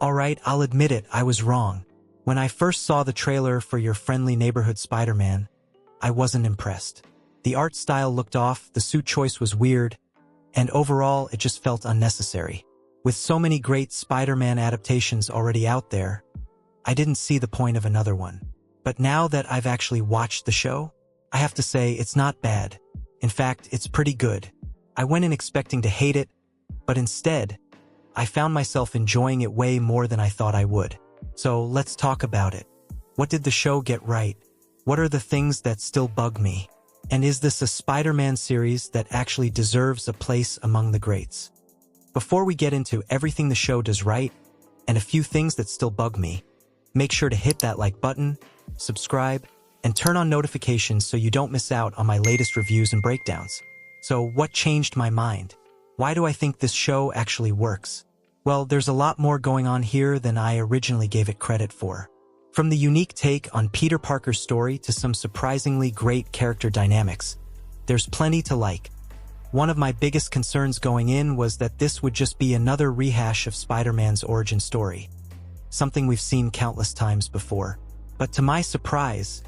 Alright, I'll admit it, I was wrong. When I first saw the trailer for Your Friendly Neighborhood Spider-Man, I wasn't impressed. The art style looked off, the suit choice was weird, and overall it just felt unnecessary. With so many great Spider-Man adaptations already out there, I didn't see the point of another one. But now that I've actually watched the show, I have to say it's not bad. In fact, it's pretty good. I went in expecting to hate it, but instead, I found myself enjoying it way more than I thought I would. So let's talk about it. What did the show get right? What are the things that still bug me? And is this a Spider-Man series that actually deserves a place among the greats? Before we get into everything the show does right, and a few things that still bug me, make sure to hit that like button, subscribe, and turn on notifications so you don't miss out on my latest reviews and breakdowns. So what changed my mind? Why do I think this show actually works? Well, there's a lot more going on here than I originally gave it credit for. From the unique take on Peter Parker's story to some surprisingly great character dynamics, there's plenty to like. One of my biggest concerns going in was that this would just be another rehash of Spider-Man's origin story, something we've seen countless times before. But to my surprise,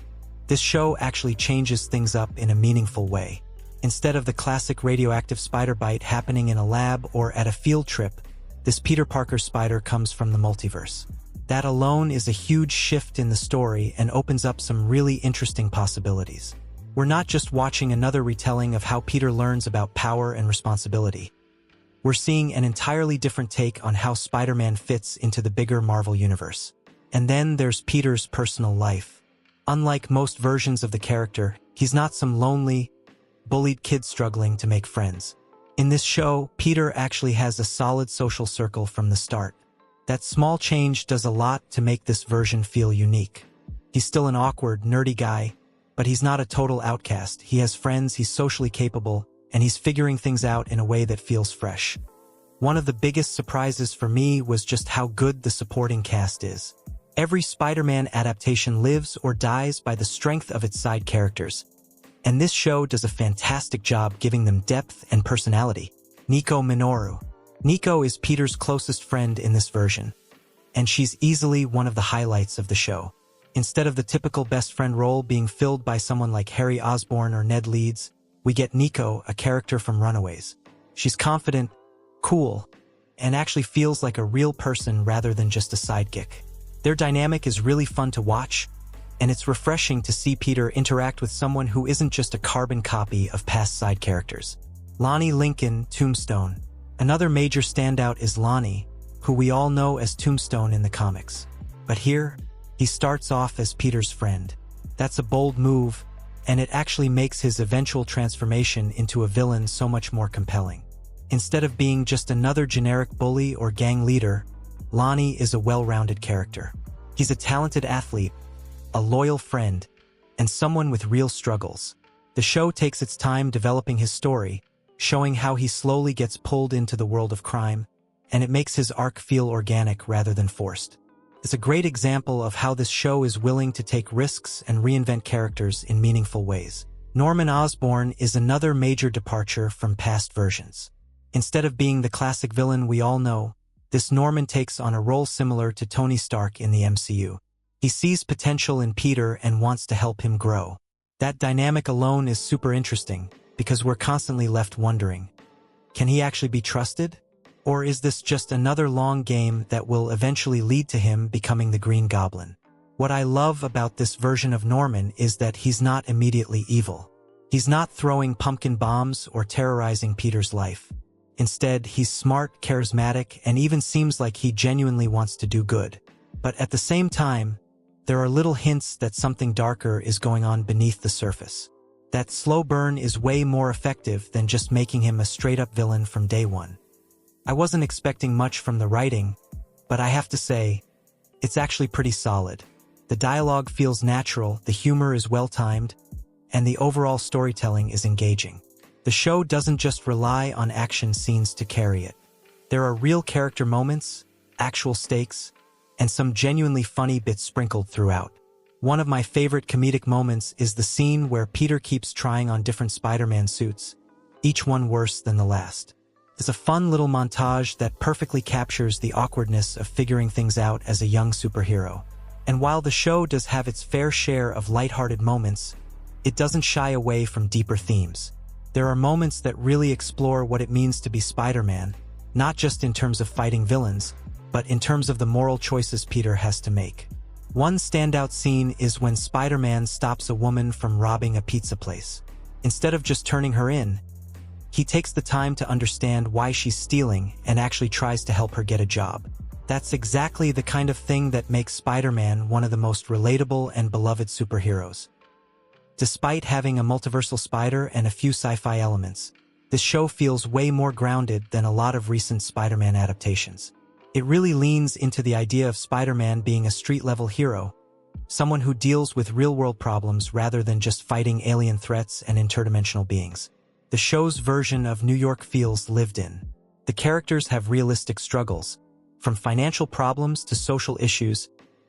this show actually changes things up in a meaningful way. Instead of the classic radioactive spider bite happening in a lab or at a field trip, this Peter Parker spider comes from the multiverse. That alone is a huge shift in the story and opens up some really interesting possibilities. We're not just watching another retelling of how Peter learns about power and responsibility. We're seeing an entirely different take on how Spider-Man fits into the bigger Marvel universe. And then there's Peter's personal life. Unlike most versions of the character, he's not some lonely, bullied kid struggling to make friends. In this show, Peter actually has a solid social circle from the start. That small change does a lot to make this version feel unique. He's still an awkward, nerdy guy, but he's not a total outcast. He has friends, he's socially capable, and he's figuring things out in a way that feels fresh. One of the biggest surprises for me was just how good the supporting cast is. Every Spider-Man adaptation lives or dies by the strength of its side characters, and this show does a fantastic job giving them depth and personality. Nico Minoru. Nico is Peter's closest friend in this version, and she's easily one of the highlights of the show. Instead of the typical best friend role being filled by someone like Harry Osborn or Ned Leeds, we get Nico, a character from Runaways. She's confident, cool, and actually feels like a real person rather than just a sidekick. Their dynamic is really fun to watch, and it's refreshing to see Peter interact with someone who isn't just a carbon copy of past side characters. Lonnie Lincoln, Tombstone. Another major standout is Lonnie, who we all know as Tombstone in the comics. But here, he starts off as Peter's friend. That's a bold move, and it actually makes his eventual transformation into a villain so much more compelling. Instead of being just another generic bully or gang leader, Lonnie is a well-rounded character. He's a talented athlete, a loyal friend, and someone with real struggles. The show takes its time developing his story, showing how he slowly gets pulled into the world of crime, and it makes his arc feel organic rather than forced. It's a great example of how this show is willing to take risks and reinvent characters in meaningful ways. Norman Osborn is another major departure from past versions. Instead of being the classic villain we all know, this Norman takes on a role similar to Tony Stark in the MCU. He sees potential in Peter and wants to help him grow. That dynamic alone is super interesting, because we're constantly left wondering, can he actually be trusted? Or is this just another long game that will eventually lead to him becoming the Green Goblin? What I love about this version of Norman is that he's not immediately evil. He's not throwing pumpkin bombs or terrorizing Peter's life. Instead, he's smart, charismatic, and even seems like he genuinely wants to do good. But at the same time, there are little hints that something darker is going on beneath the surface. That slow burn is way more effective than just making him a straight-up villain from day one. I wasn't expecting much from the writing, but I have to say, it's actually pretty solid. The dialogue feels natural, the humor is well-timed, and the overall storytelling is engaging. The show doesn't just rely on action scenes to carry it. There are real character moments, actual stakes, and some genuinely funny bits sprinkled throughout. One of my favorite comedic moments is the scene where Peter keeps trying on different Spider-Man suits, each one worse than the last. It's a fun little montage that perfectly captures the awkwardness of figuring things out as a young superhero. And while the show does have its fair share of lighthearted moments, it doesn't shy away from deeper themes. There are moments that really explore what it means to be Spider-Man, not just in terms of fighting villains, but in terms of the moral choices Peter has to make. One standout scene is when Spider-Man stops a woman from robbing a pizza place. Instead of just turning her in, he takes the time to understand why she's stealing and actually tries to help her get a job. That's exactly the kind of thing that makes Spider-Man one of the most relatable and beloved superheroes. Despite having a multiversal spider and a few sci-fi elements, this show feels way more grounded than a lot of recent Spider-Man adaptations. It really leans into the idea of Spider-Man being a street-level hero, someone who deals with real-world problems rather than just fighting alien threats and interdimensional beings. The show's version of New York feels lived in. The characters have realistic struggles, from financial problems to social issues,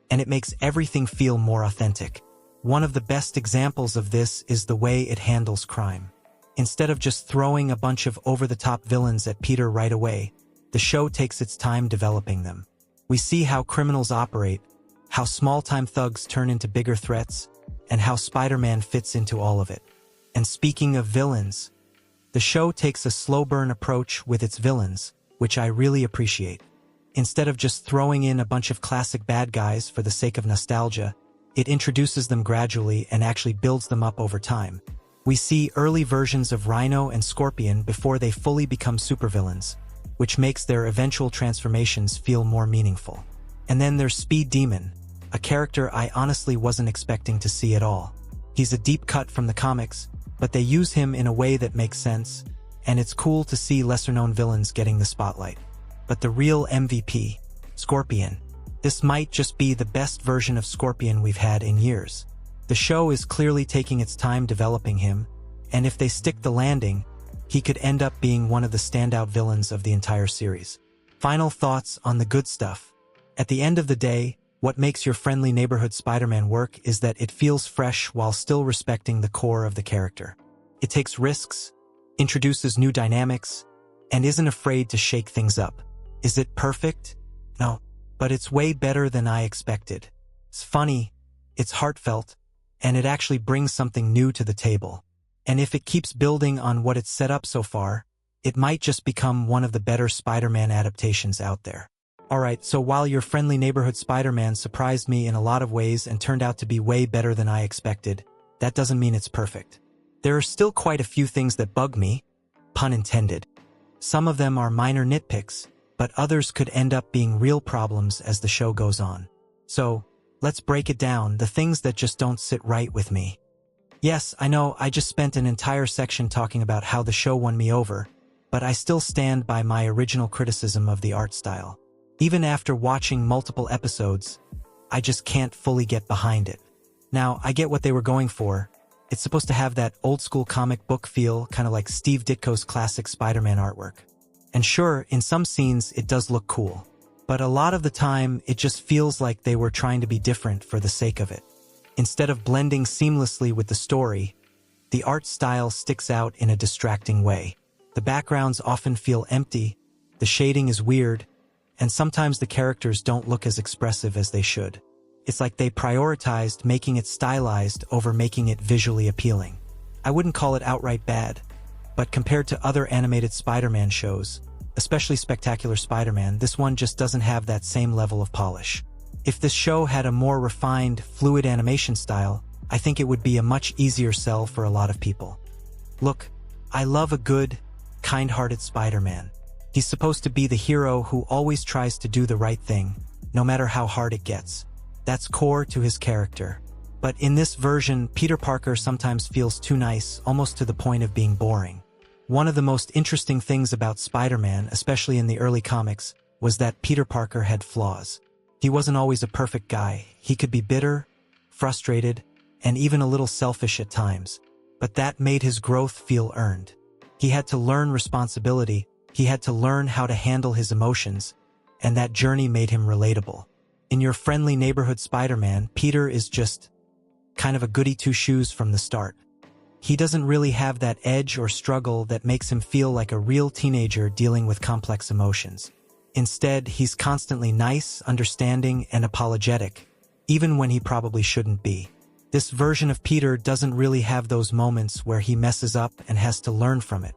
and it makes everything feel more authentic. One of the best examples of this is the way it handles crime. Instead of just throwing a bunch of over-the-top villains at Peter right away, the show takes its time developing them. We see how criminals operate, how small-time thugs turn into bigger threats, and how Spider-Man fits into all of it. And speaking of villains, the show takes a slow-burn approach with its villains, which I really appreciate. Instead of just throwing in a bunch of classic bad guys for the sake of nostalgia, it introduces them gradually and actually builds them up over time. We see early versions of Rhino and Scorpion before they fully become supervillains, which makes their eventual transformations feel more meaningful. And then there's Speed Demon, a character I honestly wasn't expecting to see at all. He's a deep cut from the comics, but they use him in a way that makes sense, and it's cool to see lesser-known villains getting the spotlight. But the real MVP, Scorpion. This might just be the best version of Scorpion we've had in years. The show is clearly taking its time developing him, and if they stick the landing, he could end up being one of the standout villains of the entire series. Final thoughts on the good stuff. At the end of the day, what makes your friendly neighborhood Spider-Man work is that it feels fresh while still respecting the core of the character. It takes risks, introduces new dynamics, and isn't afraid to shake things up. Is it perfect? No, but it's way better than I expected. It's funny, it's heartfelt, and it actually brings something new to the table. And if it keeps building on what it's set up so far, it might just become one of the better Spider-Man adaptations out there. Alright, so while your friendly neighborhood Spider-Man surprised me in a lot of ways and turned out to be way better than I expected, that doesn't mean it's perfect. There are still quite a few things that bug me, pun intended. Some of them are minor nitpicks, but others could end up being real problems as the show goes on. So, let's break it down, the things that just don't sit right with me. Yes, I know I just spent an entire section talking about how the show won me over, but I still stand by my original criticism of the art style. Even after watching multiple episodes, I just can't fully get behind it. Now, I get what they were going for. It's supposed to have that old-school comic book feel, kind of like Steve Ditko's classic Spider-Man artwork. And sure, in some scenes it does look cool, but a lot of the time it just feels like they were trying to be different for the sake of it. Instead of blending seamlessly with the story, the art style sticks out in a distracting way. The backgrounds often feel empty, the shading is weird, and sometimes the characters don't look as expressive as they should. It's like they prioritized making it stylized over making it visually appealing. I wouldn't call it outright bad, but compared to other animated Spider-Man shows, especially Spectacular Spider-Man, this one just doesn't have that same level of polish. If this show had a more refined, fluid animation style, I think it would be a much easier sell for a lot of people. Look, I love a good, kind-hearted Spider-Man. He's supposed to be the hero who always tries to do the right thing, no matter how hard it gets. That's core to his character. But in this version, Peter Parker sometimes feels too nice, almost to the point of being boring. One of the most interesting things about Spider-Man, especially in the early comics, was that Peter Parker had flaws. He wasn't always a perfect guy. He could be bitter, frustrated, and even a little selfish at times. But that made his growth feel earned. He had to learn responsibility. He had to learn how to handle his emotions, and that journey made him relatable. In your friendly neighborhood Spider-Man, Peter is just kind of a goody-two-shoes from the start. He doesn't really have that edge or struggle that makes him feel like a real teenager dealing with complex emotions. Instead, he's constantly nice, understanding, and apologetic, even when he probably shouldn't be. This version of Peter doesn't really have those moments where he messes up and has to learn from it.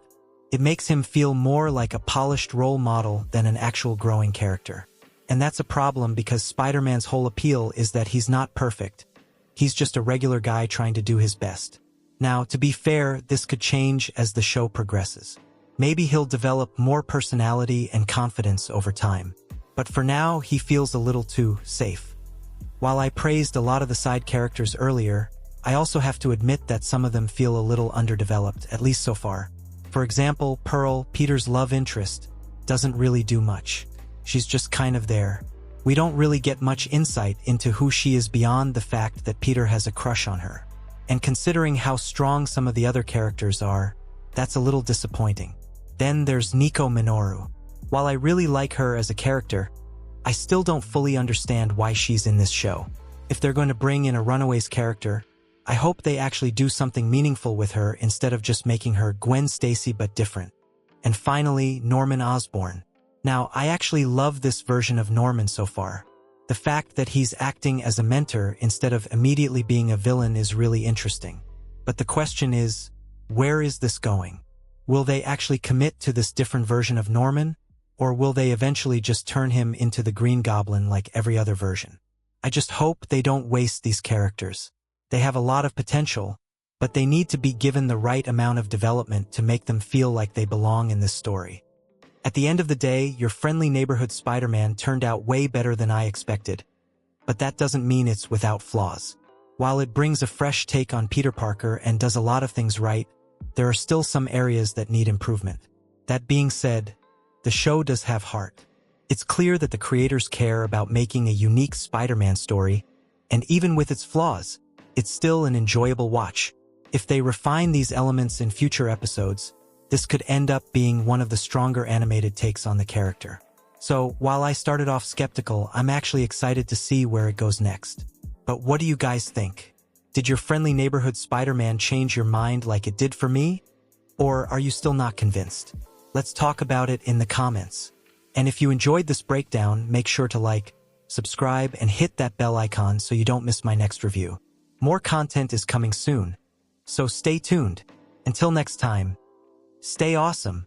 It makes him feel more like a polished role model than an actual growing character. And that's a problem because Spider-Man's whole appeal is that he's not perfect. He's just a regular guy trying to do his best. Now, to be fair, this could change as the show progresses. Maybe he'll develop more personality and confidence over time. But for now, he feels a little too safe. While I praised a lot of the side characters earlier, I also have to admit that some of them feel a little underdeveloped, at least so far. For example, Pearl, Peter's love interest, doesn't really do much. She's just kind of there. We don't really get much insight into who she is beyond the fact that Peter has a crush on her. And considering how strong some of the other characters are, that's a little disappointing. Then there's Nico Minoru. While I really like her as a character, I still don't fully understand why she's in this show. If they're going to bring in a Runaways character, I hope they actually do something meaningful with her instead of just making her Gwen Stacy but different. And finally, Norman Osborn. Now, I actually love this version of Norman so far. The fact that he's acting as a mentor instead of immediately being a villain is really interesting. But the question is, where is this going? Will they actually commit to this different version of Norman? Or will they eventually just turn him into the Green Goblin like every other version? I just hope they don't waste these characters. They have a lot of potential, but they need to be given the right amount of development to make them feel like they belong in this story. At the end of the day, your friendly neighborhood Spider-Man turned out way better than I expected. But that doesn't mean it's without flaws. While it brings a fresh take on Peter Parker and does a lot of things right, there are still some areas that need improvement. That being said, the show does have heart. It's clear that the creators care about making a unique Spider-Man story, and even with its flaws, it's still an enjoyable watch. If they refine these elements in future episodes, this could end up being one of the stronger animated takes on the character. So, while I started off skeptical, I'm actually excited to see where it goes next. But what do you guys think? Did your friendly neighborhood Spider-Man change your mind like it did for me? Or are you still not convinced? Let's talk about it in the comments. And if you enjoyed this breakdown, make sure to like, subscribe, and hit that bell icon so you don't miss my next review. More content is coming soon, so stay tuned. Until next time, stay awesome.